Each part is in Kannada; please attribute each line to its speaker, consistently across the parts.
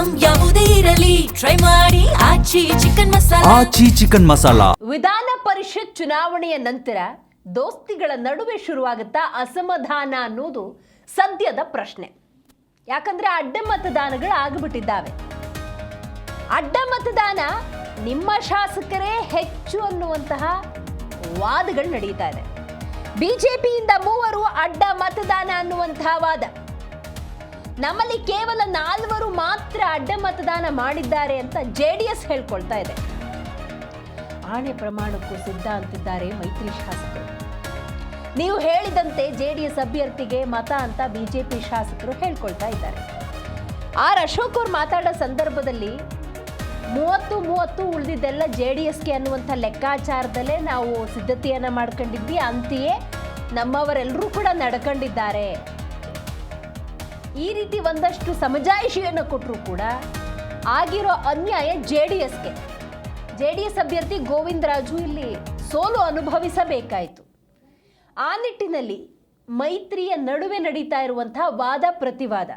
Speaker 1: ಐಟಂ ಯಾವುದೇ ಇರಲಿ ಟ್ರೈ ಮಾಡಿ ಆಚಿ ಚಿಕನ್ ಮಸಾಲಾ.
Speaker 2: ವಿಧಾನ ಪರಿಷತ್ ಚುನಾವಣೆಯ ನಂತರ ದೋಸ್ತಿಗಳ ನಡುವೆ ಶುರುವಾಗುತ್ತಾ ಅಸಮಾಧಾನ ಅನ್ನೋದು ಸದ್ಯದ ಪ್ರಶ್ನೆ. ಯಾಕಂದ್ರೆ ಅಡ್ಡ ಮತದಾನಗಳು ಆಗಿಬಿಟ್ಟಿದ್ದಾವೆ. ಅಡ್ಡ ಮತದಾನ ನಿಮ್ಮ ಶಾಸಕರೇ ಹೆಚ್ಚು ಅನ್ನುವಂತಹ ವಾದಗಳು ನಡೀತಾ ಇದೆ. ಬಿಜೆಪಿಯಿಂದ 3 ಅಡ್ಡ ಮತದಾನ ಅನ್ನುವಂತಹ ವಾದ. ನಮ್ಮಲ್ಲಿ ಕೇವಲ 4 ಮಾತ್ರ ಅಡ್ಡ ಮತದಾನ ಮಾಡಿದ್ದಾರೆ ಅಂತ ಜೆಡಿಎಸ್ ಹೇಳ್ಕೊಳ್ತಾ ಇದೆ. ಆಣೆ ಪ್ರಮಾಣಕ್ಕೂ ಸಿದ್ಧ ಅಂತಿದ್ದಾರೆ ಮೈತ್ರಿ ಶಾಸಕರು. ನೀವು ಹೇಳಿದಂತೆ ಜೆಡಿಎಸ್ ಅಭ್ಯರ್ಥಿಗೆ ಮತ ಅಂತ ಬಿಜೆಪಿ ಶಾಸಕರು ಹೇಳ್ಕೊಳ್ತಾ ಇದ್ದಾರೆ. ಅಶೋಕ್ ಅವರು ಮಾತಾಡೋ ಸಂದರ್ಭದಲ್ಲಿ 30 ಉಳಿದಿದ್ದೆಲ್ಲ ಜೆಡಿಎಸ್ಗೆ ಅನ್ನುವಂಥ ಲೆಕ್ಕಾಚಾರದಲ್ಲೇ ನಾವು ಸಿದ್ಧತೆಯನ್ನ ಮಾಡ್ಕೊಂಡಿದ್ವಿ, ಅಂತೆಯೇ ನಮ್ಮವರೆಲ್ಲರೂ ಕೂಡ ನಡ್ಕೊಂಡಿದ್ದಾರೆ. ಈ ರೀತಿ ಒಂದಷ್ಟು ಸಮಜಾಯಿಷಿಯನ್ನು ಕೊಟ್ಟರು ಕೂಡ ಆಗಿರೋ ಅನ್ಯಾಯ ಜೆಡಿಎಸ್ಗೆ. ಜೆಡಿಎಸ್ ಅಭ್ಯರ್ಥಿ ಗೋವಿಂದರಾಜು ಇಲ್ಲಿ ಸೋಲು ಅನುಭವಿಸಬೇಕಾಯಿತು. ಆ ನಿಟ್ಟಿನಲ್ಲಿ ಮೈತ್ರಿಯ ನಡುವೆ ನಡೀತಾ ಇರುವಂತಹ ವಾದ ಪ್ರತಿವಾದ.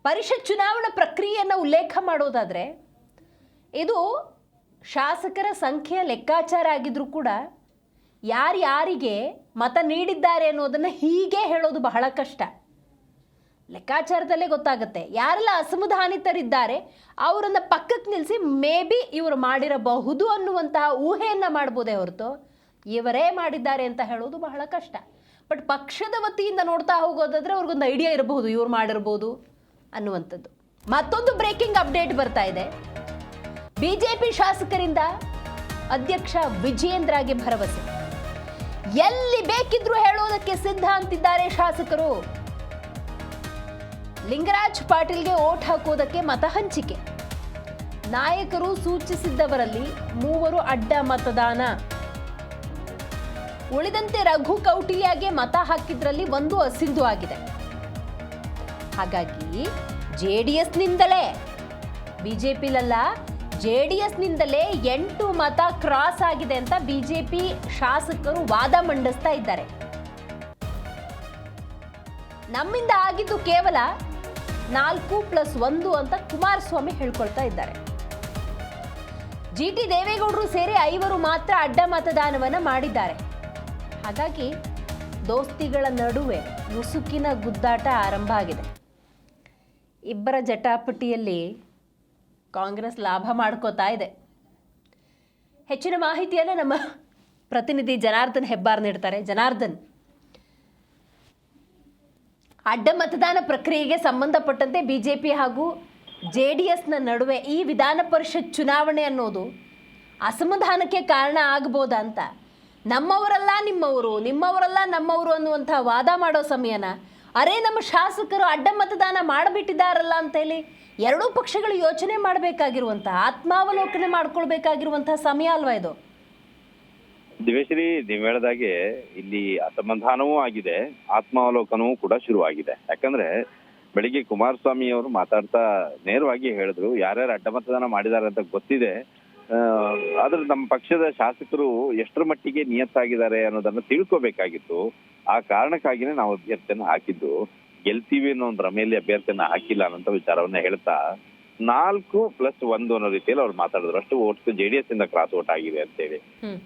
Speaker 2: ಪರಿಷತ್ ಚುನಾವಣಾ ಪ್ರಕ್ರಿಯೆಯನ್ನು ಉಲ್ಲೇಖ ಮಾಡೋದಾದ್ರೆ ಇದು ಶಾಸಕರ ಸಂಖ್ಯೆಯ ಲೆಕ್ಕಾಚಾರ ಆಗಿದ್ರೂ ಕೂಡ ಯಾರ್ಯಾರಿಗೆ ಮತ ನೀಡಿದ್ದಾರೆ ಅನ್ನೋದನ್ನು ಹೀಗೆ ಹೇಳೋದು ಬಹಳ ಕಷ್ಟ. ಲೆಕ್ಕಾಚಾರದಲ್ಲೇ ಗೊತ್ತಾಗುತ್ತೆ ಯಾರೆಲ್ಲ ಅಸಮಾಧಾನಿತರಿದ್ದಾರೆ ಅವರನ್ನ ಪಕ್ಕಕ್ಕೆ ನಿಲ್ಲಿಸಿ ಮೇ ಬಿ ಇವರು ಮಾಡಿರಬಹುದು ಅನ್ನುವಂತಹ ಊಹೆಯನ್ನ ಮಾಡ್ಬೋದೇ ಹೊರತು ಇವರೇ ಮಾಡಿದ್ದಾರೆ ಅಂತ ಹೇಳೋದು ಬಹಳ ಕಷ್ಟ. ಬಟ್ ಪಕ್ಷದ ವತಿಯಿಂದ ನೋಡ್ತಾ ಹೋಗೋದಾದ್ರೆ ಅವ್ರಿಗೊಂದು ಐಡಿಯಾ ಇರಬಹುದು ಇವ್ರು ಮಾಡಿರ್ಬೋದು ಅನ್ನುವಂಥದ್ದು. ಮತ್ತೊಂದು ಬ್ರೇಕಿಂಗ್ ಅಪ್ಡೇಟ್ ಬರ್ತಾ ಇದೆ. ಬಿಜೆಪಿ ಶಾಸಕರಿಂದ ಅಧ್ಯಕ್ಷ ವಿಜಯೇಂದ್ರಗೆ ಭರವಸೆ. ಎಲ್ಲಿ ಬೇಕಿದ್ರೂ ಹೇಳೋದಕ್ಕೆ ಸಿದ್ಧ ಅಂತಿದ್ದಾರೆ ಶಾಸಕರು. ಲಿಂಗರಾಜ್ ಪಾಟೀಲ್ಗೆ ಓಟ್ ಹಾಕೋದಕ್ಕೆ ಮತ ಹಂಚಿಕೆ. ನಾಯಕರು ಸೂಚಿಸಿದ್ದವರಲ್ಲಿ 3 ಅಡ್ಡ ಮತದಾನ. ಉಳಿದಂತೆ ರಘು ಕೌಟಿಲ್ಯಗೆ ಮತ ಹಾಕಿದ್ರಲ್ಲಿ 1 ಅಸಿಂಧು ಆಗಿದೆ. ಹಾಗಾಗಿ ಜೆಡಿಎಸ್ನಿಂದಲೇ, ಬಿಜೆಪಿಲಲ್ಲ ಜೆಡಿಎಸ್ನಿಂದಲೇ 8 ಮತ ಕ್ರಾಸ್ ಆಗಿದೆ ಅಂತ ಬಿಜೆಪಿ ಶಾಸಕರು ವಾದ ಮಂಡಿಸ್ತಾ ಇದ್ದಾರೆ. ನಮ್ಮಿಂದ ಆಗಿದ್ದು ಕೇವಲ 4+1 ಅಂತ ಕುಮಾರಸ್ವಾಮಿ ಹೇಳ್ಕೊಳ್ತಾ ಇದ್ದಾರೆ. ಜಿಟಿ ದೇವೇಗೌಡರು ಸೇರಿ 5 ಮಾತ್ರ ಅಡ್ಡ ಮತದಾನವನ್ನ ಮಾಡಿದ್ದಾರೆ. ಹಾಗಾಗಿ ದೋಸ್ತಿಗಳ ನಡುವೆ ಮುಸುಕಿನ ಗುದ್ದಾಟ ಆರಂಭ ಆಗಿದೆ. ಇಬ್ಬರ ಜಟಾಪಟಿಯಲ್ಲಿ ಕಾಂಗ್ರೆಸ್ ಲಾಭ ಮಾಡ್ಕೋತಾ ಇದೆ. ಹೆಚ್ಚಿನ ಮಾಹಿತಿಯನ್ನು ನಮ್ಮ ಪ್ರತಿನಿಧಿ ಜನಾರ್ದನ್ ಹೆಬ್ಬಾರ್ ನೀಡ್ತಾರೆ. ಜನಾರ್ದನ್, ಅಡ್ಡ ಮತದಾನ ಪ್ರಕ್ರಿಯೆಗೆ ಸಂಬಂಧಪಟ್ಟಂತೆ ಬಿಜೆಪಿ ಹಾಗೂ ಜೆಡಿಎಸ್ನ ನಡುವೆ ಈ ವಿಧಾನ ಪರಿಷತ್ ಚುನಾವಣೆ ಅನ್ನೋದು ಅಸಮಾಧಾನಕ್ಕೆ ಕಾರಣ ಆಗ್ಬೋದಾ ಅಂತ, ನಮ್ಮವರಲ್ಲ ನಿಮ್ಮವರು, ನಿಮ್ಮವರಲ್ಲ ನಮ್ಮವರು ಅನ್ನುವಂಥ ವಾದ ಮಾಡೋ ಸಮಯನ ಅರೇ ನಮ್ಮ ಶಾಸಕರು ಅಡ್ಡ ಮತದಾನ ಮಾಡಿಬಿಟ್ಟಿದ್ದಾರಲ್ಲ ಅಂತ ಹೇಳಿ ಎರಡೂ ಪಕ್ಷಗಳು ಯೋಚನೆ ಮಾಡಬೇಕಾಗಿರುವಂತಹ, ಆತ್ಮಾವಲೋಕನೆ ಮಾಡ್ಕೊಳ್ಬೇಕಾಗಿರುವಂತಹ ಸಮಯ ಅಲ್ವಾ ಇದು?
Speaker 3: ದಿವೇಶ್ರೀ, ನೀವು ಹೇಳಿದಾಗೆ ಇಲ್ಲಿ ಅಸಮಾಧಾನವೂ ಆಗಿದೆ, ಆತ್ಮಾವಲೋಕನವೂ ಕೂಡ ಶುರುವಾಗಿದೆ. ಯಾಕಂದ್ರೆ ಬೆಳಿಗ್ಗೆ ಕುಮಾರಸ್ವಾಮಿ ಅವರು ಮಾತಾಡ್ತಾ ನೇರವಾಗಿ ಹೇಳಿದ್ರು, ಯಾರ್ಯಾರು ಅಡ್ಡ ಮತದಾನ ಮಾಡಿದ್ದಾರೆ ಅಂತ ಗೊತ್ತಿದೆ, ಆದ್ರೆ ನಮ್ಮ ಪಕ್ಷದ ಶಾಸಕರು ಎಷ್ಟರ ಮಟ್ಟಿಗೆ ನಿಯತ್ತಾಗಿದ್ದಾರೆ ಅನ್ನೋದನ್ನ ತಿಳ್ಕೊಬೇಕಾಗಿತ್ತು. ಆ ಕಾರಣಕ್ಕಾಗಿನೇ ನಾವು ಅಭ್ಯರ್ಥಿಯನ್ನ ಹಾಕಿದ್ದು, ಗೆಲ್ತೀವಿ ಅನ್ನೋ ಒಂದು ರಮೇಲಿ ಅಭ್ಯರ್ಥಿಯನ್ನ ಹಾಕಿಲ್ಲ ಅನ್ನೋ ವಿಚಾರವನ್ನ ಹೇಳ್ತಾ 4+1 ಅನ್ನೋ ರೀತಿಯಲ್ಲಿ ಅವ್ರು ಮಾತಾಡಿದ್ರು. ಅಷ್ಟು ಓಟ್ ಜೆಡಿಎಸ್ ಇಂದ ಕ್ರಾಸ್ ಓಟ್ ಆಗಿದೆ ಅಂತ ಹೇಳಿ,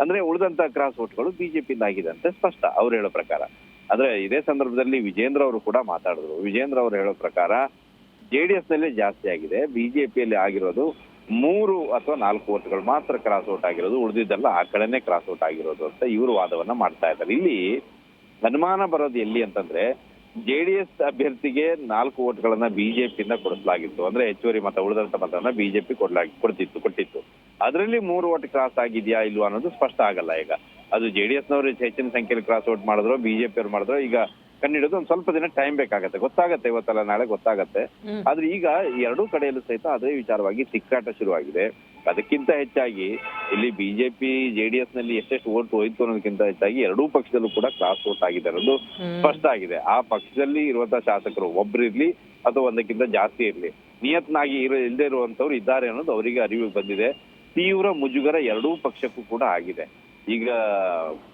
Speaker 3: ಅಂದ್ರೆ ಉಳಿದಂತ ಕ್ರಾಸ್ ಓಟ್ಗಳು ಬಿಜೆಪಿಯಿಂದ ಆಗಿದೆ ಅಂತ ಸ್ಪಷ್ಟ ಅವ್ರು ಹೇಳೋ ಪ್ರಕಾರ. ಆದ್ರೆ ಇದೇ ಸಂದರ್ಭದಲ್ಲಿ ವಿಜೇಂದ್ರ ಅವರು ಕೂಡ ಮಾತಾಡಿದ್ರು. ವಿಜೇಂದ್ರ ಅವರು ಹೇಳೋ ಪ್ರಕಾರ ಜೆಡಿಎಸ್ ನಲ್ಲಿ ಜಾಸ್ತಿ ಆಗಿದೆ, ಬಿಜೆಪಿಯಲ್ಲಿ ಆಗಿರೋದು 3 ಅಥವಾ 4 ಓಟ್ಗಳು ಮಾತ್ರ ಕ್ರಾಸ್ ಔಟ್ ಆಗಿರೋದು, ಉಳಿದಿದ್ದೆಲ್ಲ ಆ ಕಡೆನೆ ಕ್ರಾಸ್ ಔಟ್ ಆಗಿರೋದು ಅಂತ ಇವರು ವಾದವನ್ನ ಮಾಡ್ತಾ ಇದ್ದಾರೆ. ಇಲ್ಲಿ ಅನುಮಾನ ಬರೋದು ಎಲ್ಲಿ ಅಂತಂದ್ರೆ, ಜೆಡಿಎಸ್ ಅಭ್ಯರ್ಥಿಗೆ 4 ಓಟ್ಗಳನ್ನ ಬಿಜೆಪಿಯಿಂದ ಕೊಡಿಸಲಾಗಿತ್ತು, ಅಂದ್ರೆ ಹೆಚ್ಚುವರಿ ಮತ ಉಳಿದಂತ ಮತವನ್ನ ಬಿಜೆಪಿ ಕೊಟ್ಟಿತ್ತು. ಅದರಲ್ಲಿ 3 ಓಟ್ ಕ್ರಾಸ್ ಆಗಿದ್ಯಾ ಇಲ್ವಾ ಅನ್ನೋದು ಸ್ಪಷ್ಟ ಆಗಲ್ಲ. ಈಗ ಅದು ಜೆಡಿಎಸ್ ನವರು ಹೆಚ್ಚಿನ ಸಂಖ್ಯೆಯಲ್ಲಿ ಕ್ರಾಸ್ ಔಟ್ ಮಾಡಿದ್ರು, ಬಿಜೆಪಿ ಅವ್ರು ಮಾಡಿದ್ರು, ಈಗ ಕಂಡಿಡಿದು ಒಂದ್ ಸ್ವಲ್ಪ ದಿನ ಟೈಮ್ ಬೇಕಾಗತ್ತೆ, ಗೊತ್ತಾಗತ್ತೆ, ಇವತ್ತಲ್ಲ ನಾಳೆ ಗೊತ್ತಾಗತ್ತೆ. ಆದ್ರೆ ಈಗ ಎರಡೂ ಕಡೆಯಲ್ಲೂ ಸಹಿತ ಅದೇ ವಿಚಾರವಾಗಿ ತಿಕ್ಕಾಟ ಶುರುವಾಗಿದೆ. ಅದಕ್ಕಿಂತ ಹೆಚ್ಚಾಗಿ ಇಲ್ಲಿ ಬಿಜೆಪಿ ಜೆಡಿಎಸ್ ನಲ್ಲಿ ಎಷ್ಟೆಷ್ಟು ಓಟ್ ಹೋಯ್ತು ಅನ್ನೋದಕ್ಕಿಂತ ಹೆಚ್ಚಾಗಿ ಎರಡೂ ಪಕ್ಷದಲ್ಲೂ ಕೂಡ ಕ್ರಾಸ್ ಓಟ್ ಆಗಿದೆ ಅನ್ನೋದು ಸ್ಪಷ್ಟ ಆಗಿದೆ. ಆ ಪಕ್ಷದಲ್ಲಿ ಇರುವಂತಹ ಶಾಸಕರು ಒಬ್ರಿರ್ಲಿ ಅಥವಾ ಒಂದಕ್ಕಿಂತ ಜಾಸ್ತಿ ಇರ್ಲಿ, ನಿಯತ್ನಾಗಿ ಇಲ್ಲದೆ ಇರುವಂತವ್ರು ಇದ್ದಾರೆ ಅನ್ನೋದು ಅವರಿಗೆ ಅರಿವು ಬಂದಿದೆ. ತೀವ್ರ ಮುಜುಗರ ಎರಡೂ ಪಕ್ಷಕ್ಕೂ ಕೂಡ ಆಗಿದೆ. ಈಗ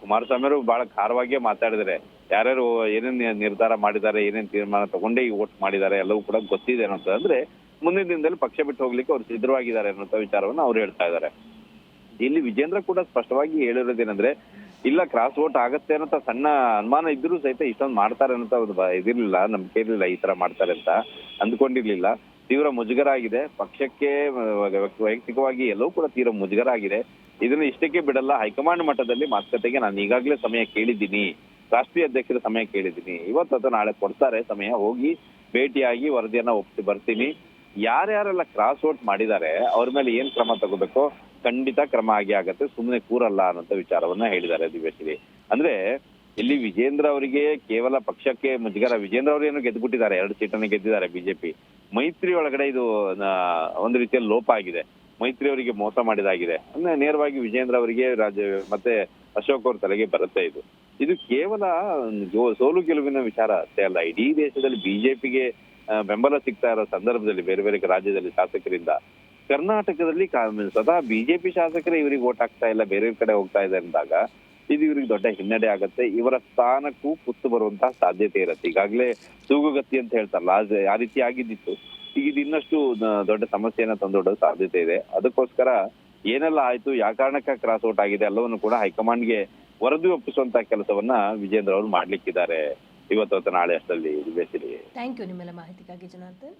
Speaker 3: ಕುಮಾರಸ್ವಾಮಿ ಅವರು ಬಹಳ ಖಾರವಾಗಿಯೇ ಮಾತಾಡಿದರೆ, ಯಾರ್ಯಾರು ಏನೇನ್ ನಿರ್ಧಾರ ಮಾಡಿದ್ದಾರೆ, ಏನೇನ್ ತೀರ್ಮಾನ ತಗೊಂಡೇ ಈ ವೋಟ್ ಮಾಡಿದ್ದಾರೆ ಎಲ್ಲವೂ ಕೂಡ ಗೊತ್ತಿದೆ ಅನ್ನೋಂತ ಅಂದ್ರೆ ಮುಂದಿನ ದಿನದಲ್ಲಿ ಪಕ್ಷ ಬಿಟ್ಟು ಹೋಗ್ಲಿಕ್ಕೆ ಅವ್ರು ಸಿದ್ಧವಾಗಿದ್ದಾರೆ ಅನ್ನೋ ವಿಚಾರವನ್ನು ಅವ್ರು ಹೇಳ್ತಾ ಇದ್ದಾರೆ. ಇಲ್ಲಿ ವಿಜೇಂದ್ರ ಕೂಡ ಸ್ಪಷ್ಟವಾಗಿ ಹೇಳಿರೋದೇನಂದ್ರೆ ಇಲ್ಲ ಕ್ರಾಸ್ ವೋಟ್ ಆಗತ್ತೆ ಅನ್ನೋ ಸಣ್ಣ ಅನುಮಾನ ಇದ್ರೂ ಸಹಿತ ಇಷ್ಟೊಂದು ಮಾಡ್ತಾರೆ ಅನ್ನೋ ಒಂದು ಇದಿರ್ಲಿಲ್ಲ, ನಂಬಿಕೆ ಇರ್ಲಿಲ್ಲ ಈ ತರ ಮಾಡ್ತಾರೆ ಅಂತ ಅಂದ್ಕೊಂಡಿರ್ಲಿಲ್ಲ. ತೀವ್ರ ಮುಜುಗರ ಆಗಿದೆ ಪಕ್ಷಕ್ಕೆ, ವೈಯಕ್ತಿಕವಾಗಿ ಎಲ್ಲವೂ ಕೂಡ ತೀವ್ರ ಮುಜುಗರ ಆಗಿದೆ. ಇದನ್ನ ಇಷ್ಟಕ್ಕೆ ಬಿಡಲ್ಲ, ಹೈಕಮಾಂಡ್ ಮಟ್ಟದಲ್ಲಿ ಮಾತುಕತೆಗೆ ನಾನು ಈಗಾಗಲೇ ಸಮಯ ಕೇಳಿದ್ದೀನಿ, ರಾಷ್ಟ್ರೀಯ ಅಧ್ಯಕ್ಷರ ಸಮಯ ಕೇಳಿದ್ದೀನಿ, ಇವತ್ತು ಅಥವಾ ನಾಳೆ ಕೊಡ್ತಾರೆ ಸಮಯ, ಹೋಗಿ ಭೇಟಿಯಾಗಿ ವರದಿಯನ್ನ ಒಪ್ಪಿಸಿ ಬರ್ತೀನಿ. ಯಾರ್ಯಾರೆಲ್ಲ ಕ್ರಾಸ್ ವೋಟ್ ಮಾಡಿದ್ದಾರೆ ಅವ್ರ ಮೇಲೆ ಏನ್ ಕ್ರಮ ತಗೋಬೇಕೋ ಖಂಡಿತ ಕ್ರಮ ಆಗಿ ಆಗತ್ತೆ, ಸುಮ್ಮನೆ ಕೂರಲ್ಲ ಅನ್ನೋ ವಿಚಾರವನ್ನ ಹೇಳಿದ್ದಾರೆ ದಿವ್ಯಶ್ರೀ. ಅಂದ್ರೆ ಇಲ್ಲಿ ವಿಜೇಂದ್ರ ಅವರಿಗೆ ಕೇವಲ ಪಕ್ಷಕ್ಕೆ ಮುಜುಗರ, ವಿಜೇಂದ್ರ ಅವರು ಏನು ಗೆದ್ದುಬಿಟ್ಟಿದ್ದಾರೆ, 2 ಸೀಟನ್ನು ಗೆದ್ದಿದ್ದಾರೆ ಬಿಜೆಪಿ. ಮೈತ್ರಿ ಒಳಗಡೆ ಇದು ಒಂದು ರೀತಿಯಲ್ಲಿ ಲೋಪ ಆಗಿದೆ, ಮೈತ್ರಿ ಅವರಿಗೆ ಮೋಸ ಮಾಡಿದಾಗಿದೆ ಅಂದ್ರೆ ನೇರವಾಗಿ ವಿಜೇಂದ್ರ ಅವರಿಗೆ ಮತ್ತೆ ಅಶೋಕ್ ಅವ್ರ ತಲೆಗೆ ಬರುತ್ತೆ. ಇದು ಕೇವಲ ಸೋಲು ಗೆಲುವಿನ ವಿಚಾರ ಅಷ್ಟೇ ಅಲ್ಲ, ಇಡೀ ದೇಶದಲ್ಲಿ ಬಿಜೆಪಿಗೆ ಬೆಂಬಲ ಸಿಗ್ತಾ ಇರೋ ಸಂದರ್ಭದಲ್ಲಿ ಬೇರೆ ಬೇರೆ ರಾಜ್ಯದಲ್ಲಿ ಶಾಸಕರಿಂದ ಕರ್ನಾಟಕದಲ್ಲಿ ಸ್ವತಃ ಬಿಜೆಪಿ ಶಾಸಕರೇ ಇವರಿಗೆ ಓಟ್ ಹಾಕ್ತಾ ಇಲ್ಲ, ಬೇರೆ ಕಡೆ ಹೋಗ್ತಾ ಇದೆ ಅಂದಾಗ ಇದು ಇವ್ರಿಗೆ ದೊಡ್ಡ ಹಿನ್ನಡೆ ಆಗತ್ತೆ. ಇವರ ಸ್ಥಾನಕ್ಕೂ ಕುತ್ತು ಬರುವಂತಹ ಸಾಧ್ಯತೆ ಇರುತ್ತೆ. ಈಗಾಗಲೇ ತೂಗುಗತಿ ಅಂತ ಹೇಳ್ತಾರಲ್ಲ, ಆ ರೀತಿ ಆಗಿದ್ದಿತ್ತು. ಈಗ ಇದು ಇನ್ನಷ್ಟು ದೊಡ್ಡ ಸಮಸ್ಯೆಯನ್ನ ತಂದೊಡ್ಡ ಸಾಧ್ಯತೆ ಇದೆ. ಅದಕ್ಕೋಸ್ಕರ ಏನೆಲ್ಲ ಆಯ್ತು, ಯಾವ ಕಾರಣಕ್ಕೆ ಕ್ರಾಸ್ ಔಟ್ ಆಗಿದೆ ಎಲ್ಲವನ್ನು ಕೂಡ ಹೈಕಮಾಂಡ್ಗೆ ವರದಿ ಒಪ್ಪಿಸುವಂತ ಕೆಲಸವನ್ನ ವಿಜೇಂದ್ರ ಅವರು ಮಾಡ್ಲಿಕ್ಕಿದ್ದಾರೆ ಇವತ್ತು ನಾಳೆ ಅಷ್ಟರಲ್ಲಿ.
Speaker 2: ಥ್ಯಾಂಕ್ ಯು ನಿಮ್ಮೆಲ್ಲ ಮಾಹಿತಿಗಾಗಿ ಜನಾರ್ದನ್.